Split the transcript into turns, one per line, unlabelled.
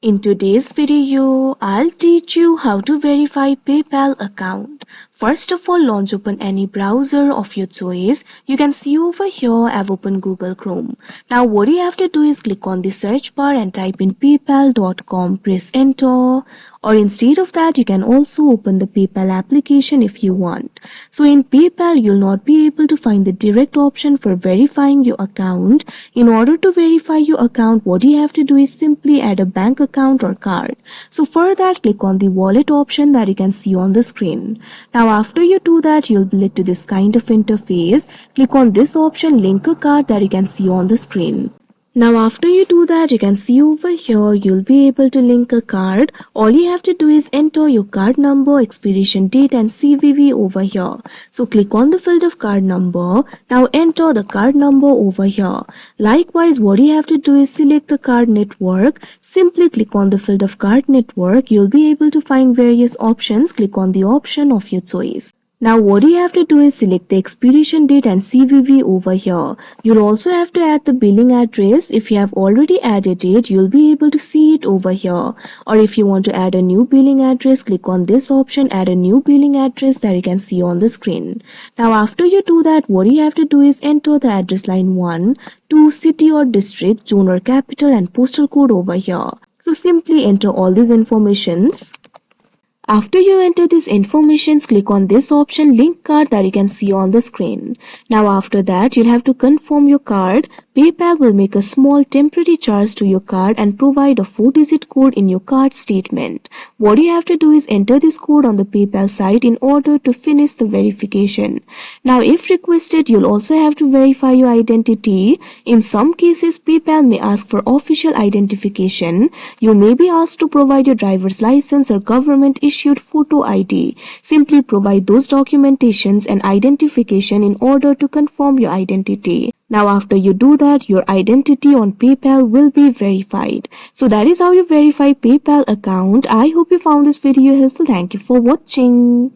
In today's video, I'll teach you how to verify PayPal account. First of all, launch open any browser of your choice. You can see over here I've opened Google Chrome. Now what you have to do is click on the search bar and type in paypal.com, press enter. Or instead of that, you can also open the PayPal application if you want. So in PayPal, you'll not be able to find the direct option for verifying your account. In order to verify your account, what you have to do is simply add a bank account or card. So for that, click on the wallet option that you can see on the screen. Now after you do that, you'll be led to this kind of interface. Click on this option, link a card, that you can see on the screen. Now after you do that, you can see over here you'll be able to link a card. All you have to do is enter your card number, expiration date and CVV over here. So click on the field of card number. Now enter the card number over here. Likewise, what you have to do is select the card network. Simply click on the field of card network. You'll be able to find various options. Click on the option of your choice. Now what you have to do is select the expiration date and CVV over here. You'll also have to add the billing address. If you have already added it, you'll be able to see it over here. Or if you want to add a new billing address, click on this option, add a new billing address that you can see on the screen. Now after you do that, what you have to do is enter the address line 1 to city or district, zone or capital and postal code over here. So simply enter all these informations. After you enter these informations, click on this option, link card, that you can see on the screen. Now after that, you'll have to confirm your card. PayPal will make a small temporary charge to your card and provide a 4-digit code in your card statement. What you have to do is enter this code on the PayPal site in order to finish the verification. Now if requested, you'll also have to verify your identity. In some cases, PayPal may ask for official identification. You may be asked to provide your driver's license or government issued photo ID. Simply provide those documentations and identification in order to confirm your identity. Now after you do that, your identity on PayPal will be verified. So that is how you verify PayPal account. I hope you found this video helpful. Thank you for watching.